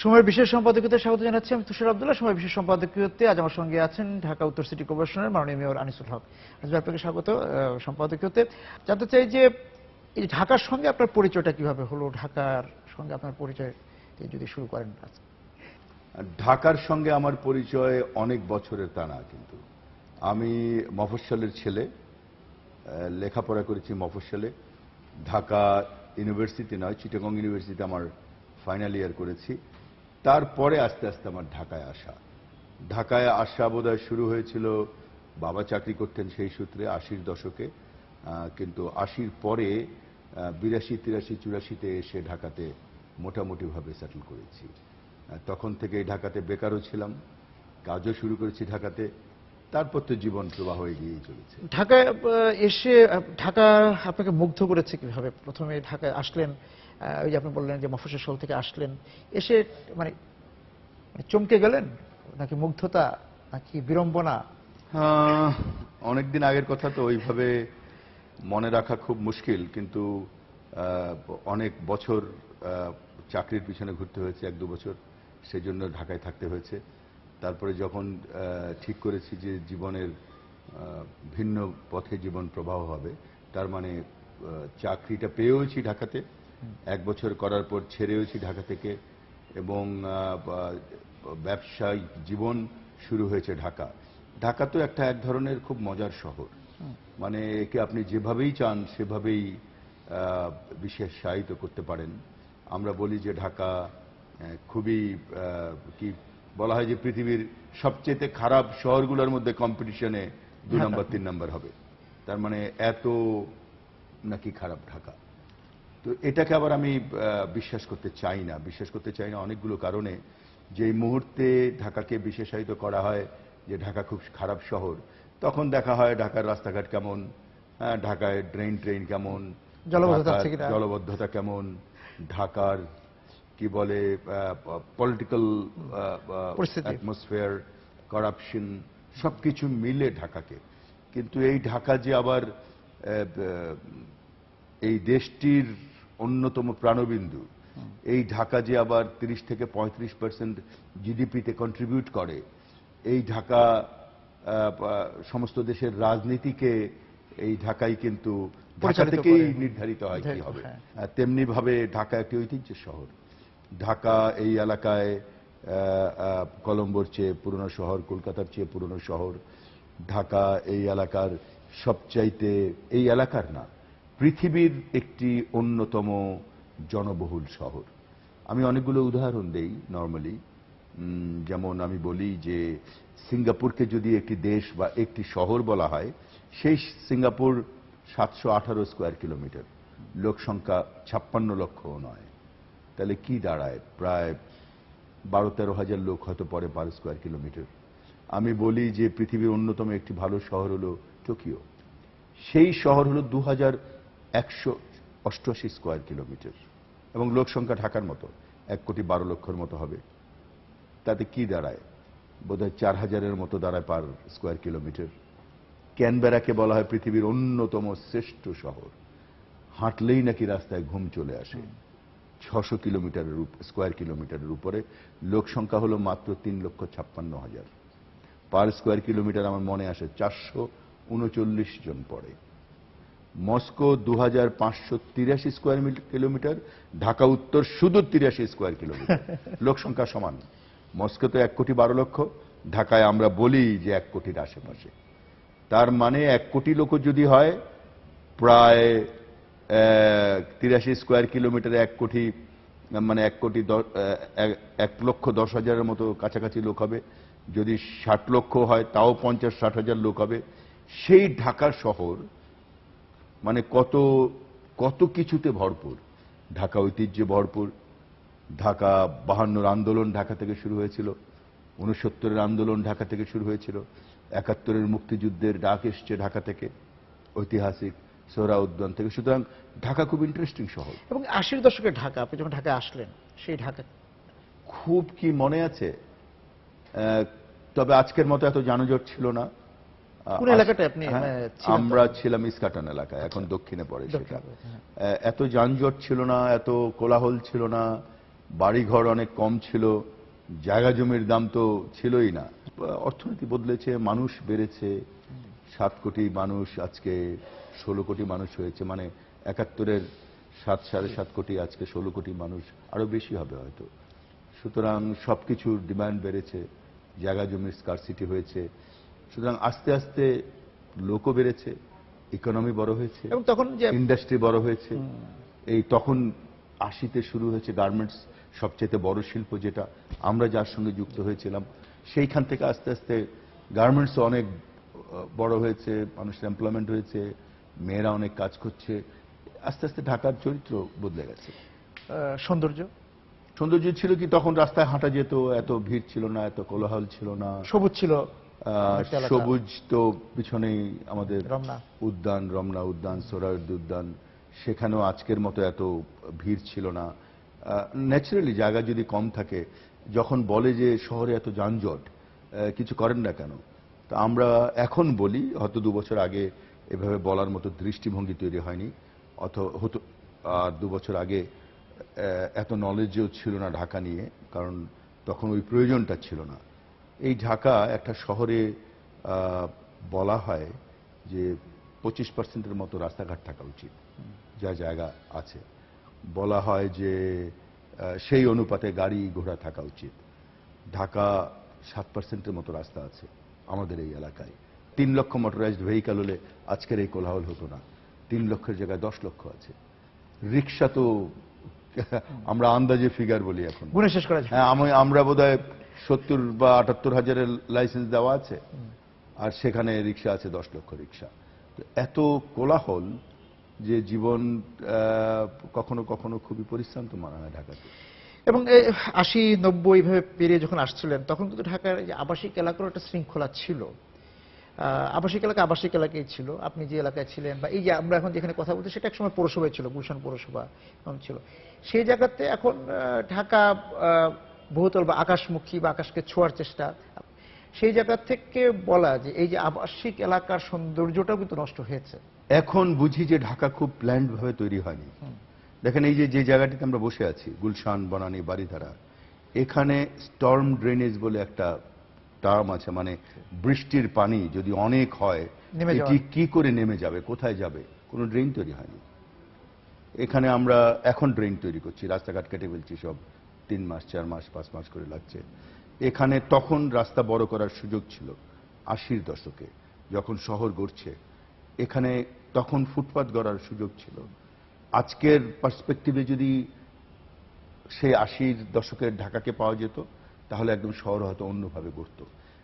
সময়ের বিশেষ সম্পাদকীয়তে স্বাগত জানাচ্ছি। আমি তুষার আব্দুল্লাহ। সময়ের বিশেষ সম্পাদকীয়তে আজ আমার সঙ্গে আছেন ঢাকা উত্তর সিটি কর্পোরেশনের মাননীয় মেয়র আনিসুল হক। আপনাকে স্বাগত সম্পাদকীয়তে। জানতে চাই যে এই ঢাকার সঙ্গে আপনার পরিচয়টা কিভাবে হলো, ঢাকার সঙ্গে আপনার পরিচয় যদি শুরু করেন। ঢাকার সঙ্গে আমার পরিচয় অনেক বছরের তা না, কিন্তু আমি মফস্বলের ছেলে, লেখাপড়া করেছি মফস্বলে। ঢাকা ইউনিভার্সিটি নয়, চিটাগং ইউনিভার্সিটিতে আমার ফাইনাল ইয়ার করেছি। তারপরে আস্তে আস্তে আমার ঢাকায় আসা বোধহয় শুরু হয়েছিল, বাবা চাকরি করতেন সেই সূত্রে 80-র দশকে, কিন্তু 80-র পরে 82, 83, 84-তে এসে ঢাকাতে মোটামুটিভাবে সেটেল করেছি। তখন থেকে ঢাকাতে বেকারও ছিলাম, কাজও শুরু করেছি ঢাকাতে। তারপর তো জীবন প্রবাহ এগিয়েই চলেছে। ঢাকায় এসে ঢাকা আপনাকে মুগ্ধ করেছে কিভাবে? প্রথমে ঢাকায় আসলেন, ওই যে আপনি বললেন যে মফস্বল থেকে আসলেন, এসে মানে চমকে গেলেন নাকি মুগ্ধতা নাকি বিড়ম্বনা? অনেকদিন আগের কথা তো ওইভাবে মনে রাখা খুব মুশকিল, কিন্তু অনেক বছর চাকরির পিছনে ঘুরতে হয়েছে, 1-2 বছর, সেই জন্য ঢাকায় থাকতে হয়েছে। তারপরে যখন ঠিক করেছি যে জীবনের ভিন্ন পথে জীবন প্রবাহ হবে, তার মানে চাকরিটা পেয়েওছি ঢাকাতে, 1 বছর করার পর ছেড়েওছি ঢাকা থেকে, এবং ব্যবসায়িক জীবন শুরু হয়েছে ঢাকা তো এক ধরনের খুব মজার শহর। মানে একে আপনি যেভাবেই চান সেভাবেই বিশেষায়িত করতে পারেন। আমরা বলি যে ঢাকা খুবই কি বলা হয় যে পৃথিবীর সবচেয়ে খারাপ শহরগুলোর মধ্যে কম্পিটিশনে 2 নম্বর 3 নম্বর হবে। তার মানে এত নাকি খারাপ ঢাকা। তো এটাকে আবার আমি বিশ্বাস করতে চাই না অনেকগুলো কারণে। যে মুহূর্তে ঢাকাকে বিশেষায়িত করা হয় যে ঢাকা খুব খারাপ শহর, তখন দেখা হয় ঢাকার রাস্তাঘাট কেমন, ঢাকায় ট্রেন কেমন, জলবদ্ধতা কেমন, ঢাকার কি বলে পলিটিক্যাল অ্যাটমসফিয়ার, করাপশন, সবকিছু মিলে ঢাকাকে। কিন্তু এই ঢাকা যে আবার এই দেশটির অন্যতম প্রাণবিন্দু, এই ঢাকা যে আবার 30-35% জিডিপিতে কন্ট্রিবিউট করে, এই ঢাকা সমস্ত দেশের রাজনীতিকে এই ঢাকাই কিন্তু ঢাকা থেকেই নির্ধারিত হয় কি হবে। তেমনি ভাবে ঢাকা একটি ঐতিহ্যের শহর। ঢাকা এই এলাকায় কলম্বোর চেয়ে পুরনো শহর, কলকাতার চেয়ে পুরনো শহর। ঢাকা এই এলাকার সবচাইতে, এই এলাকার না, পৃথিবীর একটি অন্যতম জনবহুল শহর। আমি অনেকগুলো উদাহরণ দেই নর্মালি। যেমন আমি বলি যে সিঙ্গাপুরকে যদি একটি দেশ বা একটি শহর বলা হয়, সেই সিঙ্গাপুর 718 স্কোয়ার কিলোমিটার, লোক সংখ্যা 56 লক্ষও নয়। তাহলে কি দাঁড়ায়? প্রায় 12-13 হাজার লোক হয়তো পরে পার স্কোয়ার কিলোমিটার। আমি বলি যে পৃথিবীর অন্যতম একটি ভালো শহর হলো টোকিও। সেই শহর হলো 2188 স্কোয়ার কিলোমিটার, এবং লোক সংখ্যা ঢাকার মতো 1,12,00,000 মতো হবে। তাতে কি দাঁড়ায়? বোধহয় 4000-এর মতো দাঁড়ায় পার স্কোয়ার কিলোমিটার। ক্যানবেরাকে বলা হয় পৃথিবীর অন্যতম শ্রেষ্ঠ শহর, হাঁটলেই নাকি রাস্তায় ঘুম চলে আসে। 600 স্কোয়ার কিলোমিটারের উপরে, লোক সংখ্যা হলো মাত্র 3,56,000। পার স্কোয়ার কিলোমিটার আমার মনে আসে 439 জন পড়ে। মস্কো 2583 স্কোয়ার কিলোমিটার, ঢাকা উত্তর শুধু 83 স্কোয়ার কিলোমিটার, লোক সংখ্যা সমান। মস্কো তো 1,12,00,000, ঢাকায় আমরা বলি যে 1 কোটির আশেপাশে। তার মানে 1 কোটি লোক যদি হয়, প্রায় 83 স্কোয়ার কিলোমিটারে 1 কোটি, মানে 1,10,10,000-এর মতো কাছাকাছি লোক হবে। যদি 60 লক্ষ হয় তাও 50-60 হাজার লোক হবে। সেই ঢাকা শহর মানে কত কিছুতে ভরপুর। ঢাকা ঐতিহ্যে ভরপুর। ঢাকা 52-র আন্দোলন ঢাকা থেকে শুরু হয়েছিল, 69-এর আন্দোলন ঢাকা থেকে শুরু হয়েছিল, 71-এর মুক্তিযুদ্ধের ডাক এসছে ঢাকা থেকে, ঐতিহাসিক সোহরা উদ্যান থেকে। সুতরাং ঢাকা খুব ইন্টারেস্টিং শহর। এবং 80-র দশকে ঢাকা, আপনি যখন ঢাকায় আসলেন, সেই ঢাকা খুব কি মনে আছে? তবে আজকের মতো এত যানজট ছিল না। কোন এলাকাটা আপনি? আমরা ছিলাম ইস্কাটন এলাকায়, এখন দক্ষিণে পড়ে সেটা। এত যানজট ছিল না, এত কোলাহল ছিল না, বাড়িঘর অনেক কম ছিল, জায়গা জমির দাম তো ছিলই না। অর্থনীতি বদলেছে, মানুষ বেড়েছে, 7 কোটি মানুষ আজকে 16 কোটি মানুষ হয়েছে, মানে 71-এর 7-7.5 কোটি, আজকে 16 কোটি মানুষ, আরো বেশি হবে হয়তো। সুতরাং সবকিছুর ডিমান্ড বেড়েছে, জায়গা জমির স্কারসিটি হয়েছে, সুতরাং আস্তে আস্তে লোকও বেড়েছে, ইকোনমি বড় হয়েছে, এবং তখন যে ইন্ডাস্ট্রি বড় হয়েছে। এই তখন 80-তে শুরু হয়েছে গার্মেন্টস, সবচেয়ে বড় শিল্প, যেটা আমরা যার সঙ্গে যুক্ত হয়েছিলাম। সেইখান থেকে আস্তে আস্তে গার্মেন্টস অনেক বড় হয়েছে, মানুষের এমপ্লয়মেন্ট হয়েছে, মেয়েরা অনেক কাজ করছে। আস্তে আস্তে ঢাকার চরিত্র বদলে গেছে। সৌন্দর্য সৌন্দর্য ছিল কি, তখন রাস্তায় হাঁটা যেত, এত ভিড় ছিল না, এত কোলাহল ছিল না, সবুজ ছিল, একটা এলাকা। সবুজ তো পিছনেই আমাদের রমনা উদ্যান, রমনা উদ্যান, সোহরাওয়ার্দী উদ্যান, সেখানেও আজকের মতো এত ভিড় ছিল না। ন্যাচারালি জায়গা যদি কম থাকে, যখন বলে যে শহরে এত যানজট, কিছু করেন না কেন, তা আমরা এখন বলি, হয়তো 2 বছর আগে এভাবে বলার মতো দৃষ্টিভঙ্গি তৈরি হয়নি, হতো। আর 2 বছর আগে এত নলেজও ছিল না ঢাকা নিয়ে, কারণ তখন ওই প্রয়োজনটা ছিল না। এই ঢাকা একটা শহরে বলা হয় যে 25%-এর মতো রাস্তাঘাট থাকা উচিত, যা জায়গা আছে। বলা হয় যে সেই অনুপাতে গাড়ি ঘোড়া থাকা উচিত। ঢাকা 7%-এর মতো রাস্তা আছে আমাদের এই এলাকায়। 3 লক্ষ মোটরাইজড ভেহিক্যাল হলে আজকের এই কোলাহল হতো না। 3 লক্ষের জায়গায় 10 লক্ষ আছে। রিক্সা তো আমরা আন্দাজে ফিগার বলি এখন, গুণে শেষ করা যায়। হ্যাঁ, আমরা বোধহয় 70 বা 78 হাজারের লাইসেন্স দেওয়া আছে, আর সেখানে রিক্সা আছে 10 লক্ষ রিক্সা। তো এত কোলাহল যে জীবন কখনো কখনো খুবই পরিশ্রান্ত মনে হয় ঢাকাতে। এবং 80-90 এইভাবে পেরিয়ে যখন আসছিলেন, তখন কিন্তু ঢাকার যে আবাসিক এলাকার একটা শৃঙ্খলা ছিল। আবাসিক এলাকা আবাসিক এলাকায় ছিল। আপনি যে এলাকায় ছিলেন, বা এই যে আমরা এখন যেখানে কথা বলছি, সেটা একসময় পৌরসভায় ছিল, গুলশান পৌরসভা ছিল। সেই জায়গাতে এখন ঢাকা বহুতল বা আকাশমুখী বা আকাশকে ছোঁয়ার চেষ্টা, সেই জায়গা থেকে বলা যে এই যে আবাসিক এলাকার সৌন্দর্যটাও কিন্তু নষ্ট হয়েছে। এখন বুঝি যে ঢাকা খুব প্ল্যান্ড ভাবে তৈরি হয়নি। দেখেন, এই যে জায়গাটিতে আমরা বসে আছি, গুলশান, বনানী, বারিধারা, এখানে স্টর্ম ড্রেনেজ বলে একটা টার্ম আছে, মানে বৃষ্টির পানি যদি অনেক হয়, এটি কি করে নেমে যাবে, কোথায় যাবে, কোনো ড্রেন তৈরি হয়নি। এখানে আমরা এখন ড্রেন তৈরি করছি, রাস্তাঘাট কেটে ফেলছি, সব 3 মাস 4 মাস 5 মাস করে লাগছে। এখানে তখন রাস্তা বড় করার সুযোগ ছিল 80-র দশকে, যখন শহর গড়ছে, এখানে তখন ফুটপাত গড়ার সুযোগ ছিল। আজকের পার্সপেক্টিভে যদি সেই 80-র দশকের ঢাকাকে পাওয়া যেত, তাহলে একদম শহর হয়তো অন্যভাবে গড়ত।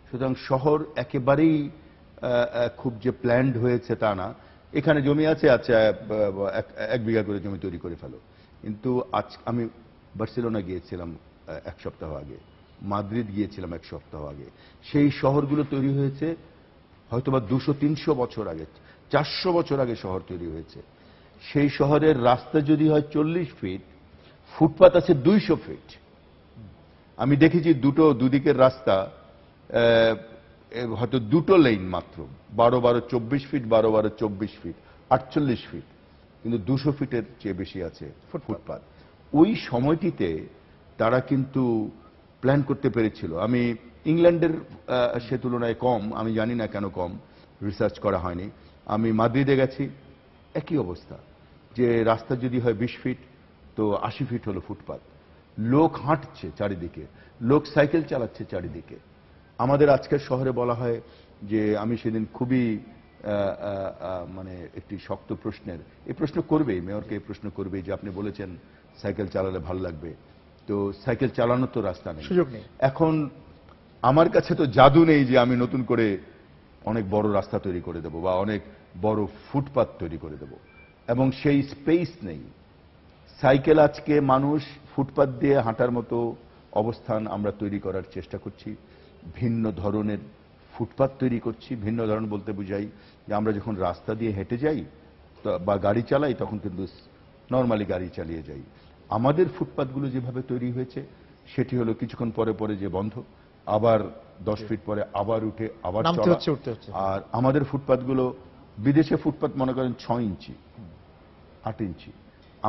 সুতরাং শহর একেবারেই খুব যে প্ল্যান্ড হয়েছে তা না। এখানে জমি আছে, আচ্ছা 1 বিঘা করে জমি তৈরি করে ফেলো। কিন্তু আজ আমি বার্সেলোনা গিয়েছিলাম 1 সপ্তাহ আগে, মাদ্রিদ গিয়েছিলাম 1 সপ্তাহ আগে। সেই শহরগুলো তৈরি হয়েছে হয়তোবা 200-300 বছর আগে, 400 বছর আগে শহর তৈরি হয়েছে। সেই শহরের রাস্তা যদি হয় 40 ফিট, ফুটপাত আছে 200 ফিট। আমি দেখেছি দুদিকের রাস্তা হয়তো 2টো লেন মাত্র, 12-12 24 ফিট, 12-12 24 ফিট, 48 ফিট, কিন্তু 200 ফিটের চেয়ে বেশি আছে ফুটপাত। ওই সময়টিতে তারা কিন্তু প্ল্যান করতে পেরেছিল। আমি ইংল্যান্ডের সে তুলনায় কম, আমি জানি না কেন কম, রিসার্চ করা হয়নি। আমি মাদ্রিদে গেছি, একই অবস্থা, যে রাস্তা যদি হয় 20 ফিট, তো 80 ফিট হলো ফুটপাত। লোক হাঁটছে চারিদিকে, লোক সাইকেল চালাচ্ছে চারিদিকে। আমাদের আজকের শহরে বলা হয় যে, আমি সেদিন খুবই মানে একটি শক্ত প্রশ্নের, এই প্রশ্ন করবেই, মেয়রকে এই প্রশ্ন করবেই, যে আপনি বলেছেন সাইকেল চালালে ভালো লাগবে, তো সাইকেল চালানোর তো রাস্তা নেই, সুযোগ নেই। এখন আমার কাছে তো জাদু নেই যে আমি নতুন করে অনেক বড় রাস্তা তৈরি করে দেব বা অনেক বড় ফুটপাত তৈরি করে দেব, এবং সেই স্পেস নেই। সাইকেল আজকে মানুষ ফুটপাত দিয়ে হাঁটার মতো অবস্থান আমরা তৈরি করার চেষ্টা করছি। ভিন্ন ধরনের ফুটপাত তৈরি করছি। ভিন্ন ধরন বলতে বুঝাই যে আমরা যখন রাস্তা দিয়ে হেঁটে যাই বা গাড়ি চালাই, তখন কিন্তু নর্মালি গাড়ি চালিয়ে যাই। আমাদের ফুটপাতগুলো যেভাবে তৈরি হয়েছে, সেটি হলো কিছুক্ষণ পরে পরে যে বন্ধ, আবার 10 ফিট পরে আবার উঠে আবার চলা। আর আমাদের ফুটপাতগুলো, বিদেশে ফুটপাত মনে করেন 6 ইঞ্চি 8 ইঞ্চি,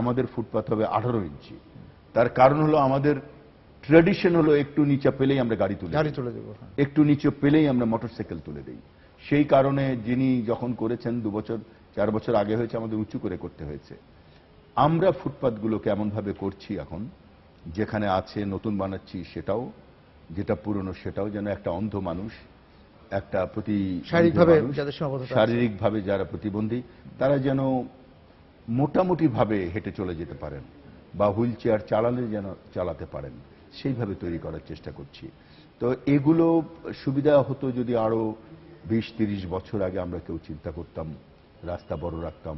আমাদের ফুটপাত হবে 18 ইঞ্চি। তার কারণ হলো আমাদের ট্র্যাডিশন হলো একটু নিচে পেলেই আমরা গাড়ি তুলে দেবো। একটু নিচে পেলেই আমরা মোটরসাইকেল তুলে দিই। সেই কারণে যিনি যখন করেছেন 2 বছর 4 বছর আগে হয়েছে, আমাদের উঁচু করে করতে হয়েছে। আমরা ফুটপাতগুলোকে এমনভাবে করছি এখন, যেখানে আছে নতুন বানাচ্ছি সেটাও, যেটা পুরনো সেটাও, যেন একটা অন্ধ মানুষ, একটা শারীরিকভাবে যারা প্রতিবন্ধী তারা যেন মোটামুটি ভাবে হেঁটে চলে যেতে পারেন বা হুইল চেয়ার চালালে যেন চালাতে পারেন, সেইভাবে তৈরি করার চেষ্টা করছি। তো এগুলো সুবিধা হতো যদি আরো 20-30 বছর আগে আমরা কেউ চিন্তা করতাম, রাস্তা বড় রাখতাম,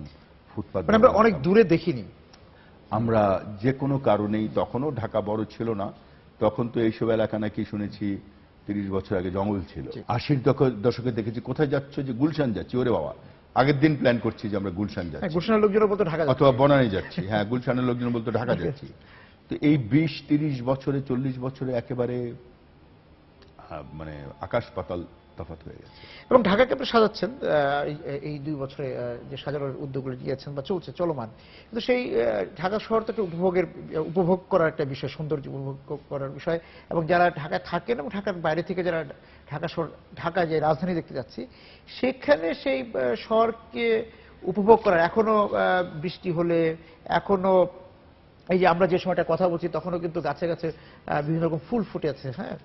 ফুটপাত আমরা অনেক দূরে দেখিনি। আমরা যে কোনো কারণেই, তখনও ঢাকা বড় ছিল না, তখন তো এইসব এলাকা নাকি শুনেছি 30 বছর আগে জঙ্গল ছিল। 80-র দশকে দেখেছি কোথায় যাচ্ছ, যে গুলশান যাচ্ছি, ওরে বাবা, আগের দিন প্ল্যান করছি যে আমরা গুলশান যাচ্ছি, গুলশানের লোকজন বলতো ঢাকা অথবা বনানী যাচ্ছি। হ্যাঁ, গুলশানের লোকজন বলতো ঢাকা যাচ্ছি। তো এই 20-30 বছরে 40 বছরে একেবারে মানে আকাশ পাতাল তফাৎ হয়ে গেছে। এবং ঢাকাকে আপনি সাজাচ্ছেন এই 2 বছরে যে সাজানোর উদ্যোগগুলো নিয়েছেন বা চলছে, চলমান, কিন্তু সেই ঢাকা শহর তো একটা উপভোগ করার একটা বিষয়, সৌন্দর্য উপভোগ করার বিষয়। এবং যারা ঢাকায় থাকেন এবং ঢাকার বাইরে থেকে যারা ঢাকা যে রাজধানী দেখতে যাচ্ছি, সেখানে সেই শহরকে উপভোগ করার, এখনো বৃষ্টি হলে, এখনো এই যে আমরা যে সময়টা কথা বলছি তখনও কিন্তু গাছে গাছে বিভিন্ন রকম ফুল ফুটে আছে। হ্যাঁ,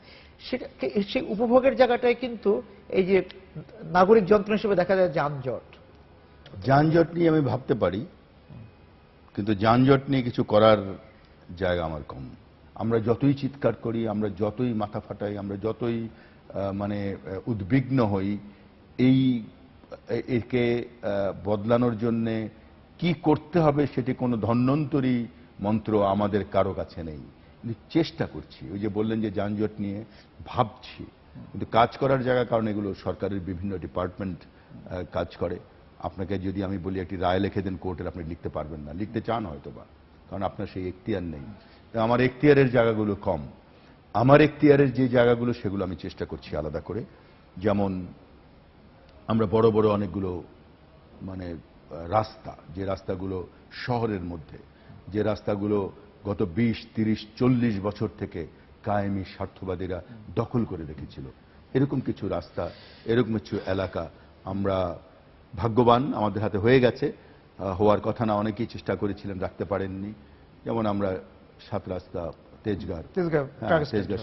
সেই উপভোগের জায়গাটায় কিন্তু এই যে নাগরিক যন্ত্র হিসেবে দেখা যায় যানজট নিয়ে আমি ভাবতে পারি, কিন্তু যানজট নিয়ে কিছু করার জায়গা আমার কম। আমরা যতই চিৎকার করি, আমরা যতই মাথা ফাটাই, আমরা যতই মানে উদ্বিগ্ন হই, একে বদলানোর জন্যে কি করতে হবে সেটি কোনো ধন্বন্তরী মন্ত্র আমাদের কারো কাছে নেই। কিন্তু চেষ্টা করছি। ওই যে বললেন যে যানজট নিয়ে ভাবছি, কিন্তু কাজ করার জায়গা, কারণ এগুলো সরকারের বিভিন্ন ডিপার্টমেন্ট কাজ করে। আপনাকে যদি আমি বলি একটি রায় লিখে দেন কোর্টের, আপনি লিখতে পারবেন না, লিখতে চান হয়তো বা, কারণ আপনার সেই এখতিয়ার নেই। আমার এখতিয়ারের জায়গাগুলো কম। আমার এখতিয়ারের যে জায়গাগুলো, সেগুলো আমি চেষ্টা করছি আলাদা করে। যেমন আমরা বড় বড় অনেকগুলো মানে রাস্তা, যে রাস্তাগুলো শহরের মধ্যে, যে রাস্তাগুলো গত 20-30-40 বছর থেকে কায়েমি স্বার্থবাদীরা দখল করে রেখেছিল, এরকম কিছু রাস্তা, এরকম কিছু এলাকা আমরা ভাগ্যবান, আমাদের হাতে হয়ে গেছে। হওয়ার কথা না, অনেকেই চেষ্টা করেছিলেন, রাখতে পারেননি। যেমন আমরা 7 রাস্তা, তেজগাঁ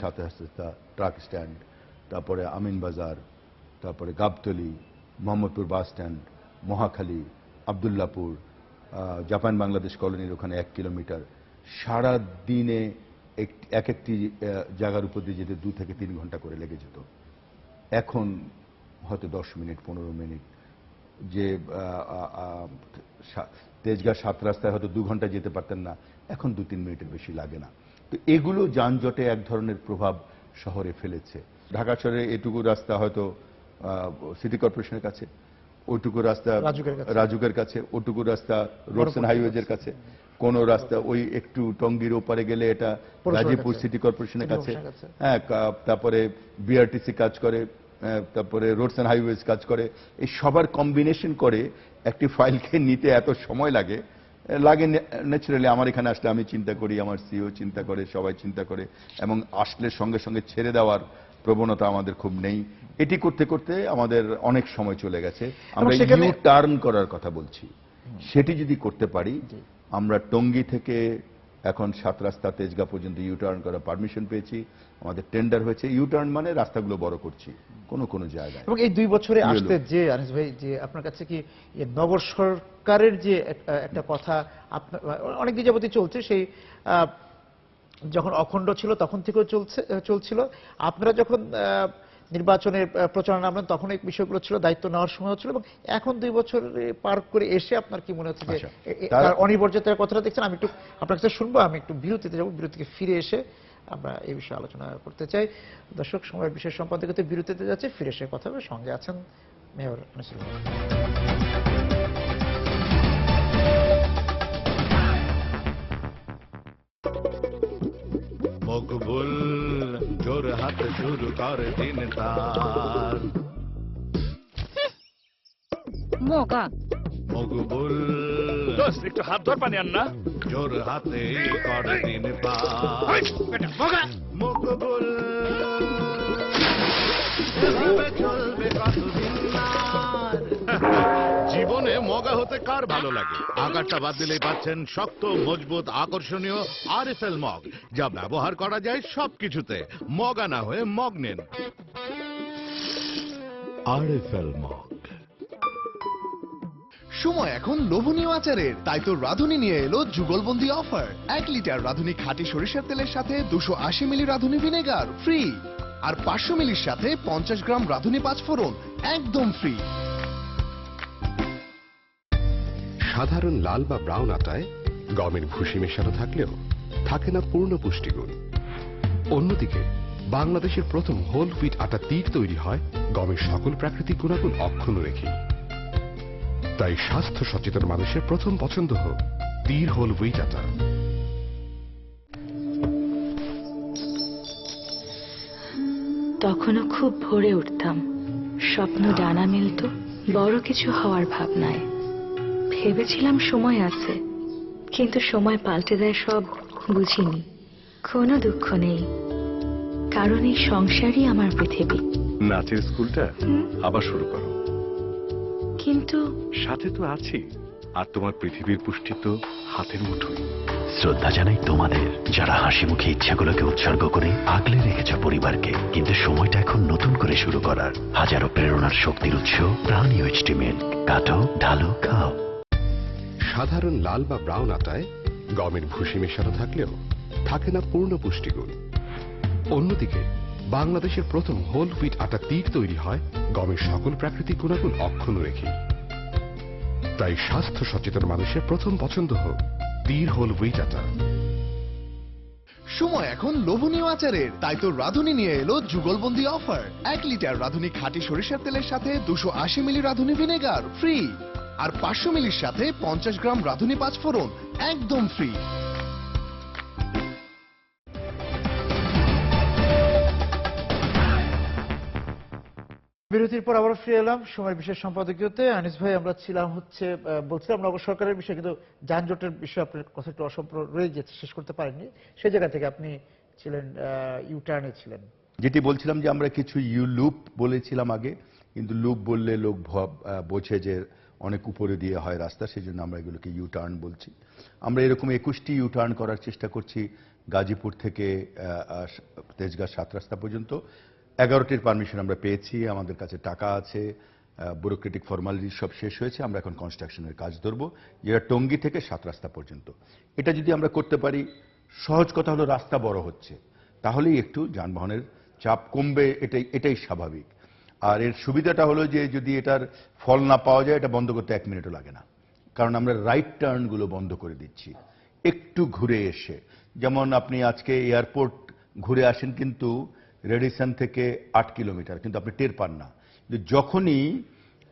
7 রাস্তা ট্রাক স্ট্যান্ড, তারপরে আমিন বাজার, তারপরে Gabtoli, Mohammadpur bus stand, Mohakhali, Abdullahpur, Japan Bangladesh কলোনির ওখানে 1 কিলোমিটার, সারা দিনে এক একটি জায়গার উপর দিয়ে যেতে 2 থেকে 3 ঘন্টা করে লেগে যেত। এখন হয়তো 10 মিনিট 15 মিনিট। যে তেজগাঁ 7 রাস্তায় হয়তো 2 ঘন্টা যেতে পারতেন না, এখন 2-3 মিনিটের বেশি লাগে না। তো এগুলো যানজটে এক ধরনের প্রভাব শহরে ফেলেছে। ঢাকা শহরে এটুকু রাস্তা হয়তো সিটি কর্পোরেশনের কাছে, ওইটুকু রাস্তা রাজুকের কাছে, ওটুকু রাস্তা রোডস এন্ড হাইওয়েজের কাছে, কোন রাস্তা ওই একটু টঙ্গীর ওপারে গেলে এটা গাজীপুর সিটি কর্পোরেশনের কাছে। হ্যাঁ, তারপরে বিআরটিসি কাজ করে, তারপরে রোডস এন্ড হাইওয়েজ কাজ করে। এই সবার কম্বিনেশন করে একটি ফাইলকে নিতে এত সময় লাগে ন্যাচারালি। আমার এখানে আসলে আমি চিন্তা করি, আমার সিও চিন্তা করে, সবাই চিন্তা করে, এবং আসলে সঙ্গে সঙ্গে ছেড়ে দেওয়ার প্রবণতা আমাদের খুব নেই। এটি করতে করতে আমাদের অনেক সময় চলে গেছে। আমরা ইউ টার্ন করার কথা বলছি, সেটি যদি করতে পারি, আমরা টঙ্গী থেকে এখন 7 রাস্তা তেজগাঁ পর্যন্ত ইউ টার্ন করার পারমিশন পেয়েছি, আমাদের টেন্ডার হয়েছে। ইউ টার্ন মানে রাস্তাগুলো বড় করছি কোন জায়গায়। এবং এই 2 বছরে আসতে যে আনিস ভাই, যে আপনার কাছে কি নগর সরকারের যে একটা কথা আপনার অনেকদিন যাবতই চলছে, সেই যখন অখণ্ড ছিল তখন থেকেও চলছিল, আপনারা যখন নির্বাচনের প্রচারণা নামলেন তখন এই বিষয়গুলো ছিল, দায়িত্ব নেওয়ার সময় ছিল, এবং এখন 2 বছর পার করে এসে আপনার কি মনে হচ্ছে যে তার অনিবার্যতার কথাটা দেখছেন? আমি একটু আপনার কাছে শুনবো, আমি একটু বিরতিতে যাবো, বিরতি থেকে ফিরে এসে আমরা এই বিষয়ে আলোচনা করতে চাই। দর্শক, সময়ের বিশেষ সম্পাদকতে বিরতিতে যাচ্ছে, ফিরে এসে কথা হবে। সঙ্গে আছেন মেয়র আনিসুল হক। মকবুল জোর হাত শুরু করে দিন তার মগা মকবুল দোস্ত একটু হাত ধর পানি আন না। জোর হাতে কর দিন পাস মকবুল এভাবে চলবে কতদিন আর? জীবনে মগা হতে কার ভালো লাগে? আকারটা বাদ দিলেই পাচ্ছেন শক্ত মজবুত আকর্ষণীয় আরএফএল মগ, যা ব্যবহার করা যায় সবকিছুতে। মগা না হয়ে মগ নেন। RFL mug. সময় এখন লোভনীয় আচারের, তাই তো রাঁধুনি নিয়ে এলো যুগলবন্দি অফার। 1 লিটার রাঁধুনি খাঁটি সরিষার তেলের সাথে 280 মিলি রাঁধুনি ভিনেগার ফ্রি, আর 500 মিলির সাথে 50 গ্রাম রাঁধুনি পাঁচফোড়ন একদম ফ্রি। সাধারণ লাল বা ব্রাউন আটায় গমের ভুসি মেশানো থাকলেও থাকে না পূর্ণ পুষ্টিগুণ। অন্যদিকে বাংলাদেশের প্রথম হোল হুইট আটা তীর তৈরি হয় গমের সকল প্রাকৃতিক গুণাগুণ অক্ষুণ্ণ রেখে। তাই স্বাস্থ্য সচেতন মানুষের প্রথম পছন্দ হোক তীর হোল হুইট আটা। তখনও খুব ভোরে উঠতাম, স্বপ্ন ডানা মেলত বড় কিছু হওয়ার ভাবনায়। ভেবেছিলাম সময় আছে, কিন্তু সময় পাল্টে দেয় সব। বুঝিনি কোনো দুঃখ নেই, কারণ এই সংসারই আমার পৃথিবী। নাচের স্কুলটা আবার শুরু করো। কিন্তু সাথে তো আছি, আর তোমার পৃথিবীর পুষ্টি তো হাতের মুঠোয়। শ্রদ্ধা জানাই তোমাদের, যারা হাসি মুখে ইচ্ছাগুলোকে উৎসর্গ করে আগলে রেখেছ পরিবারকে। কিন্তু সময়টা এখন নতুন করে শুরু করার। হাজারো প্রেরণার শক্তির উৎস প্রাণ UHT মিল্ক। কাটো, ঢালো, খাও। সাধারণ লাল বা ব্রাউন আটায় গমের ভুসি মেশানো থাকলেও থাকে না পূর্ণ পুষ্টিগুণ। অন্যদিকে বাংলাদেশের প্রথম হোল হুইট আটা তীর তৈরি হয় গমের সকল প্রাকৃতিক গুণাগুণ অক্ষুণ্ণ রেখে। তাই স্বাস্থ্য সচেতন মানুষের প্রথম পছন্দ হোক তীর হোল হুইট আটা। সময় এখন লোভনীয় আচারের, তাই তো রাঁধুনি নিয়ে এলো যুগলবন্দি অফার। 1 লিটার রাঁধুনি খাঁটি সরিষার তেলের সাথে 280 মিলি রাঁধুনি ভিনেগার ফ্রি, আর 500 মিলির সাথে 50 গ্রাম রাঁধুনি পাঁচফোড়ন একদম ফ্রি। বিরতির পর আবার ফিরে এলাম সময় বিশেষ সম্পাদকীয়তে। আনিস ভাই, আমরা ছিলাম বলছিলাম নগর সরকারের বিষয়ে, কিন্তু যানজটের বিষয়ে আপনার কথা একটু অসম্পূর্ণ রয়ে গেছে, শেষ করতে পারেননি। সেই জায়গা থেকে আপনি ছিলেন ইউটার্নে ছিলেন। যেটি বলছিলাম যে আমরা কিছু লুপ বলেছিলাম আগে, কিন্তু লুপ বললে লোক বোঝে যে অনেক উপরে দিয়ে হয় রাস্তা, সেই জন্য আমরা এগুলোকে ইউটার্ন বলছি। আমরা এরকম 21টি ইউটার্ন করার চেষ্টা করছি গাজীপুর থেকে তেজগাঁ 7 রাস্তা পর্যন্ত। 11টির পারমিশন আমরা পেয়েছি, আমাদের কাছে টাকা আছে, ব্যুরোক্রেটিক ফর্মালিটি সব শেষ হয়েছে। আমরা এখন কনস্ট্রাকশনের কাজ ধরবো, যেটা টঙ্গী থেকে 7 রাস্তা পর্যন্ত। এটা যদি আমরা করতে পারি, সহজ কথা হলো রাস্তা বড় হচ্ছে, তাহলেই একটু যানবাহনের চাপ কমবে, এটাই স্বাভাবিক। আর এর সুবিধাটা হলো যে যদি এটার ফল না পাওয়া যায়, এটা বন্ধ করতে 1 মিনিটও লাগে না, কারণ আমরা রাইট টার্নগুলো বন্ধ করে দিচ্ছি একটু ঘুরে এসে। যেমন আপনি আজকে এয়ারপোর্ট ঘুরে আসেন, কিন্তু রেডিসন থেকে 8 কিলোমিটার, কিন্তু আপনি টের পান না। যখনই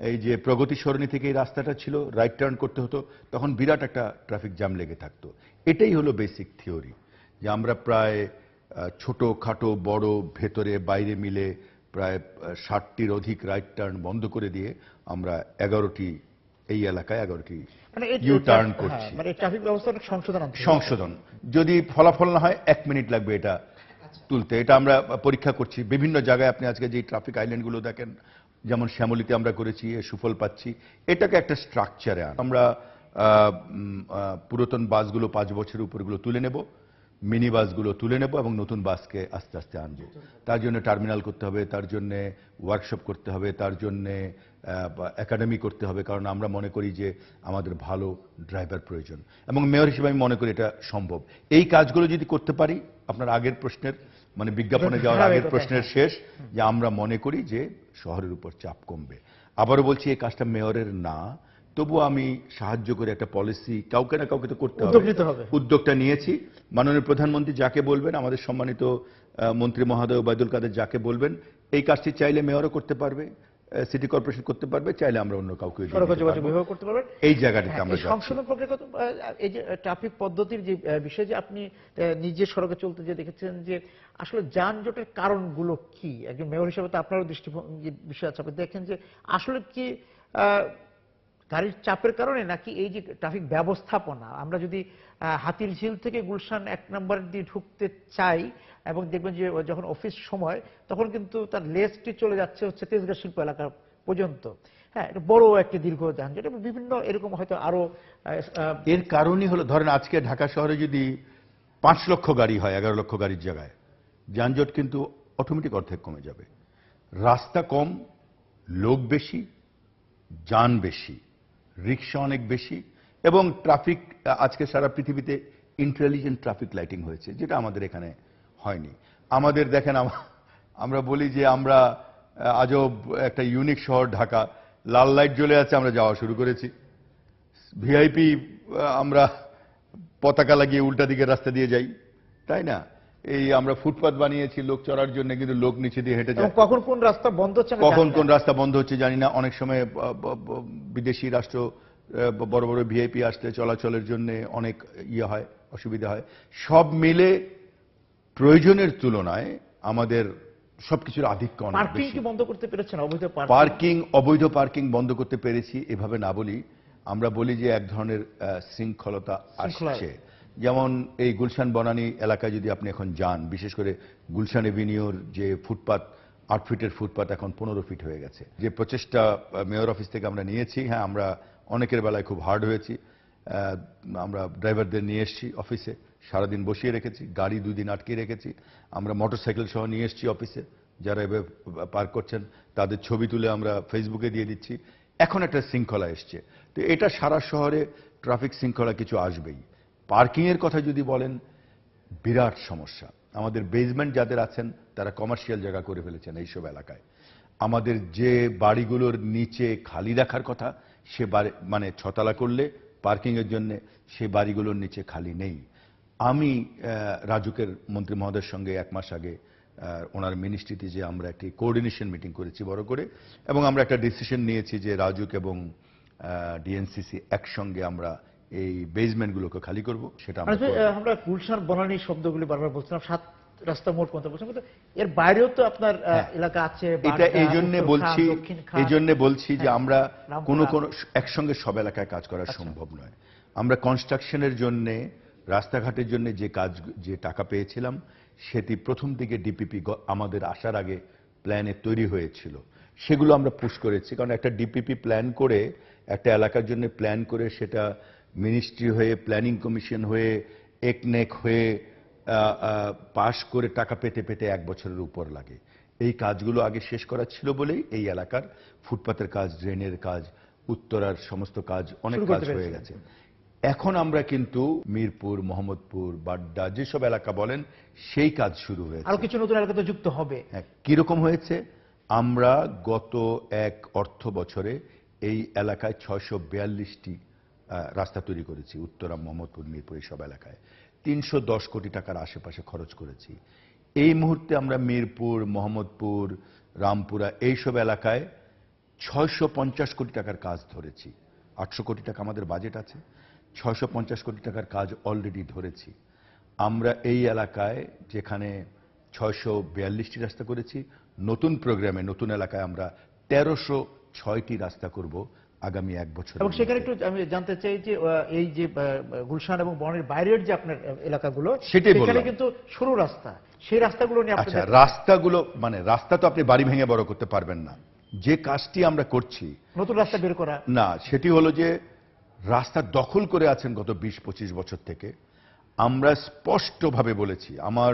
এই যে প্রগতি সরণি থেকে এই রাস্তাটা ছিল, রাইট টার্ন করতে হতো, তখন বিরাট একটা ট্রাফিক জ্যাম লেগে থাকতো। এটাই হলো বেসিক থিওরি, যে আমরা প্রায় ছোট খাটো বড় ভেতরে বাইরে মিলে প্রায় 60টির অধিক রাইট টার্ন বন্ধ করে দিয়ে আমরা 11টি এই এলাকায় 11টি ইউ টার্ন করছি। মানে ট্রাফিক ব্যবস্থার সংশোধন যদি ফলাফল না হয় 1 মিনিট লাগবে এটা তুলতে। এটা আমরা পরীক্ষা করছি বিভিন্ন জায়গায়। আপনি আজকে যে ট্রাফিক আইল্যান্ডগুলো দেখেন, যেমন শ্যামলীতে আমরা করেছি, সুফল পাচ্ছি। এটাকে একটা স্ট্রাকচারে আমরা পুরাতন বাসগুলো 5 বছরের উপরগুলো তুলে নেব, মিনি বাসগুলো তুলে নেব এবং নতুন বাসকে আস্তে আস্তে আনবো। তার জন্য টার্মিনাল করতে হবে, তার জন্য ওয়ার্কশপ করতে হবে, তার জন্য একাডেমি করতে হবে, কারণ আমরা মনে করি যে আমাদের ভালো ড্রাইভার প্রয়োজন, এবং মেয়র হিসেবে আমি মনে করি এটা সম্ভব। এই কাজগুলো যদি করতে পারি, আপনার আগের প্রশ্নের মানে বিজ্ঞাপনে যাওয়ার আগের প্রশ্নের শেষ, যে আমরা মনে করি যে শহরের উপর চাপ কমবে। আবারও বলছি, এই কাজটা মেয়রের না, তবু আমি সাহায্য করে একটা পলিসি কাউকে না কাউকে তো করতে হবে। উদ্যোগটা নিয়েছি। মাননীয় প্রধানমন্ত্রী যাকে বলবেন, আমাদের সম্মানিত মন্ত্রী মহোদয় ওবায়দুল কাদের যাকে বলবেন, এই কাজটি চাইলে মেয়রও করতে পারবে, সিটি কর্পোরেশন করতে পারবে, চাইলে আমরা অন্য কাউকে করতে পারবেন। এই জায়গাটিতে আমরা সংশোধন প্রক্রিয়া, এই যে ট্রাফিক পদ্ধতির যে বিষয়, যে আপনি নিজে সড়কে চলতে যে দেখেছেন যে আসলে যানজটের কারণগুলো কি, একজন মেয়র হিসেবে তো আপনারও দৃষ্টিভঙ্গির বিষয় আছে, আপনি দেখেন যে আসলে কি গাড়ির চাপের কারণে নাকি এই যে ট্রাফিক ব্যবস্থাপনা? আমরা যদি হাতিরঝিল থেকে গুলশান 1 নম্বর দিয়ে ঢুকতে চাই এবং দেখবেন যে যখন অফিস সময় তখন কিন্তু তার লেজটি চলে যাচ্ছে হচ্ছে তেজগাঁ শিল্প এলাকা পর্যন্ত। হ্যাঁ, এটা বড় একটি দীর্ঘ যানজট এবং বিভিন্ন এরকম হয়তো আরো এর কারণই হলো, ধরেন আজকে ঢাকা শহরে যদি 5 লক্ষ গাড়ি হয় 11 লক্ষ গাড়ির জায়গায়, যানজট কিন্তু অটোমেটিক অর্ধেক কমে যাবে। রাস্তা কম, লোক বেশি, যান বেশি, রিক্সা অনেক বেশি, এবং ট্রাফিক আজকে সারা পৃথিবীতে ইন্টেলিজেন্ট ট্রাফিক লাইটিং হয়েছে, যেটা আমাদের এখানে হয়নি। আমাদের দেখেন, আমরা বলি যে আমরা আজব একটা ইউনিক শহর ঢাকা, লাল লাইট জ্বলে আছে আমরা যাওয়া শুরু করেছি। ভিআইপি আমরা পতাকা লাগিয়ে উল্টা দিকের রাস্তা দিয়ে যাই, তাই না? এই আমরা ফুটপাত বানিয়েছি লোক চড়ার জন্য, কিন্তু লোক নিচে দিয়ে হেঁটে যায়। কখন কোন রাস্তা বন্ধ হচ্ছে কখন কোন রাস্তা বন্ধ হচ্ছে জানি না। অনেক সময় বিদেশি রাষ্ট্র বড় বড় ভিআইপি আসলে চলাচলের জন্য অনেক ইয়ে হয়, অসুবিধা হয়। সব মিলে প্রয়োজনের তুলনায় আমাদের সবকিছুর আধিক্য অনেক পার্কিং বেশি। কি বন্ধ করতে পেরেছেন? অবৈধ পার্কিং বন্ধ করতে পেরেছি, এভাবে না বলি। আমরা বলি যে এক ধরনের শৃঙ্খলতা আসছে। যেমন এই গুলশান বনানী এলাকায় যদি আপনি এখন যান, বিশেষ করে গুলশান এভিনিউর যে ফুটপাত, 8 ফিটের ফুটপাত এখন 15 ফিট হয়ে গেছে। যে প্রচেষ্টা মেয়র অফিস থেকে আমরা নিয়েছি, হ্যাঁ, আমরা অনেকের বেলায় খুব হার্ড হয়েছি। আমরা ড্রাইভারদের নিয়ে এসেছি অফিসে, সারাদিন বসিয়ে রেখেছি, গাড়ি 2 দিন আটকে রেখেছি। আমরা মোটরসাইকেল সহ নিয়ে এসেছি অফিসে, যারা এভাবে পার্ক করছেন তাদের ছবি তুলে আমরা ফেসবুকে দিয়ে দিচ্ছি। এখন একটা শৃঙ্খলা এসছে। তো এটা সারা শহরে ট্রাফিক শৃঙ্খলা কিছু আসবেই। পার্কিং এর কথা যদি বলেন, বিরাট সমস্যা। আমাদের বেসমেন্ট যাদের আছেন তারা কমার্শিয়াল জায়গা করে ফেলেছেন এইসব এলাকায়। আমাদের যে বাড়িগুলোর নিচে খালি রাখার কথা, সে বাড়ি মানে 6 তলা করলে পার্কিং এর জন্য, সে বাড়িগুলোর নিচে খালি নেই। আমি রাজুকের মন্ত্রী মহোদয়ের সঙ্গে 1 মাস আগে ওনার মিনিস্ট্রিতে যে আমরা একটি কোঅর্ডিনেশন মিটিং করেছি বড় করে, এবং আমরা একটা ডিসিশন নিয়েছি যে রাজুক এবং ডিএনসিসি একসঙ্গে আমরা এই বেসমেন্টগুলোকে খালি করব। সেটা আমরা গুলশান বনানী শব্দগুলি বারবার বলছিলাম, 7 রাস্তা মোট কথা বলছিলাম, কিন্তু এর বাইরেও তো আপনার এলাকা আছে। এটা এই জন্য বলছি যে আমরা কোন একসঙ্গে সব এলাকায় কাজ করা সম্ভব নয়। আমরা কনস্ট্রাকশনের জন্য, রাস্তাঘাটের জন্য যে টাকা পেয়েছিলাম, সেটি প্রথম দিকে ডিপিপি আমাদের আসার আগে প্ল্যানে তৈরি হয়েছিল, সেগুলো আমরা পুশ করেছি। কারণ একটা ডিপিপি প্ল্যান করে, একটা এলাকার জন্য প্ল্যান করে, সেটা মিনিস্ট্রি হয়ে, প্ল্যানিং কমিশন হয়ে, একনেক হয়ে পাশ করে টাকা পেতে পেতে 1 বছরের উপর লাগে। এই কাজগুলো আগে শেষ করা ছিল বলেই এই এলাকার ফুটপাতের কাজ, ড্রেনের কাজ, উত্তরার সমস্ত কাজ, অনেক কাজ হয়ে গেছে। এখন আমরা কিন্তু মিরপুর, মোহাম্মদপুর, বাড্ডা, যেসব এলাকা বলেন, সেই কাজ শুরু হয়েছে। আরো কিছু নতুন এলাকাতে যুক্ত হবে। হ্যাঁ, কিরকম হয়েছে? আমরা গত 1 অর্থ বছরে এই এলাকায় 642টি রাস্তা তৈরি করেছি। উত্তরা, মোহাম্মদপুর, মিরপুর, এইসব এলাকায় 310 কোটি টাকার আশেপাশে খরচ করেছি। এই মুহূর্তে আমরা মিরপুর, মোহাম্মদপুর, রামপুরা এইসব এলাকায় 650 কোটি টাকার কাজ ধরেছি। 800 কোটি টাকা আমাদের বাজেট আছে, 650 কোটি টাকার কাজ অলরেডি ধরেছি। আমরা এই এলাকায় যেখানে 642টি রাস্তা করেছি, নতুন প্রোগ্রামে নতুন এলাকায় আমরা 1306টি রাস্তা করব আগামী 1 বছর। এবং সেখানে একটু আমি জানতে চাই যে এই যে গুলশান এবং বনানীর বাইরের যে আপনার এলাকাগুলো, সেখানে কিন্তু সরু রাস্তা, সেই রাস্তাগুলো নিয়ে আচ্ছা, রাস্তাগুলো মানে রাস্তা তো আপনি বাড়ি ভেঙে বড় করতে পারবেন না। যে কাজটি আমরা করছি, নতুন রাস্তা বের করা না, সেটি হলো যে রাস্তা দখল করে আছেন গত 20-25 বছর থেকে। আমরা স্পষ্টভাবে বলেছি, আমার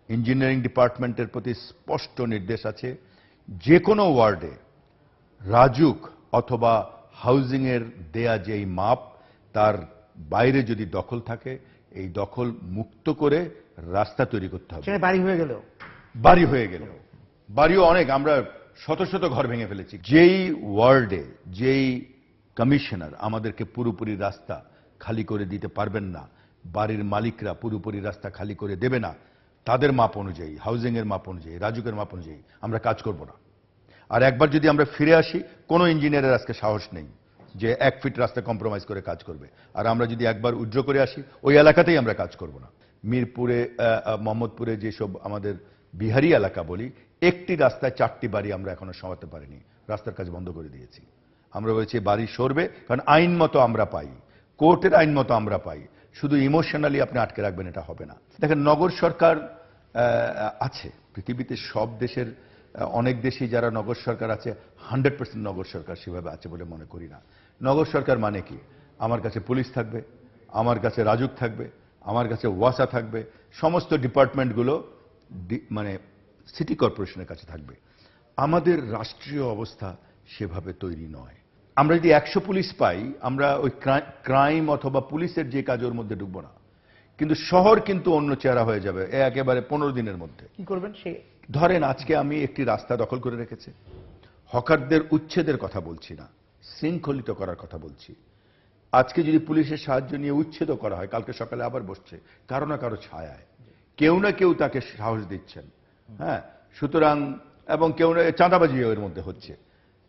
ইঞ্জিনিয়ারিং ডিপার্টমেন্টের প্রতি স্পষ্ট নির্দেশ আছে, যে কোনো ওয়ার্ডে রাজুক অথবা হাউজিং এর দেয়া যেই মাপ, তার বাইরে যদি দখল থাকে, এই দখল মুক্ত করে রাস্তা তৈরি করতে হবে। বাড়ি হয়ে গেলেও বাড়িও অনেক, আমরা শত শত ঘর ভেঙে ফেলেছি। যেই ওয়ার্ডে যেই কমিশনার আমাদেরকে পুরোপুরি রাস্তা খালি করে দিতে পারবেন না, বাড়ির মালিকরা পুরোপুরি রাস্তা খালি করে দেবে না, তাদের মাপ অনুযায়ী, হাউজিং এর মাপ অনুযায়ী, রাজুকের মাপ অনুযায়ী আমরা কাজ করব না। আর একবার যদি আমরা ফিরে আসি, কোনো ইঞ্জিনিয়ারের আজকে সাহস নেই যে 1 ফিট রাস্তা কম্প্রোমাইজ করে কাজ করবে। আর আমরা যদি একবার উজ্জ্ব করে আসি, ওই এলাকাতেই আমরা কাজ করব না। মিরপুরে, মোহাম্মদপুরে যেসব আমাদের বিহারি এলাকা বলি, একটি রাস্তায় 4টি বাড়ি আমরা এখনো সমাতে পারিনি, রাস্তার কাজ বন্ধ করে দিয়েছি। আমরা বলেছি বাড়ি সরবে, কারণ আইন মতো আমরা পাই, কোর্টের আইন মতো আমরা পাই। শুধু ইমোশনালি আপনি আটকে রাখবেন, এটা হবে না। দেখেন, নগর সরকার আছে পৃথিবীতে সব দেশের, অনেক দেশেই যারা নগর সরকার আছে 100% নগর সরকার সেভাবে আছে বলে মনে করি না। নগর সরকার মানে কি? আমার কাছে পুলিশ থাকবে, আমার কাছে রাজুক থাকবে, আমার কাছে ওয়াসা থাকবে, সমস্ত ডিপার্টমেন্টগুলো মানে সিটি কর্পোরেশনের কাছে থাকবে। আমাদের রাষ্ট্রীয় অবস্থা সেভাবে তৈরি নয়। আমরা যদি 100 পুলিশ পাই, আমরা ওই ক্রাইম অথবা পুলিশের যে কাজ ওর মধ্যে ঢুকবো না, কিন্তু শহর কিন্তু অন্য চেহারা হয়ে যাবে একেবারে 15 দিনের মধ্যে। কি করবেন? সে ধরেন আজকে আমি একটি রাস্তা দখল করে রেখেছি, হকারদের উচ্ছেদের কথা বলছি না, শৃঙ্খলিত করার কথা বলছি। আজকে যদি পুলিশের সাহায্য নিয়ে উচ্ছেদ করা হয়, কালকে সকালে আবার বসছে কারো না কারো ছায়ায়, কেউ না কেউ তাকে সাহস দিচ্ছেন। হ্যাঁ, সুতরাং এবং কেউ না চাঁদাবাজিও এর মধ্যে হচ্ছে।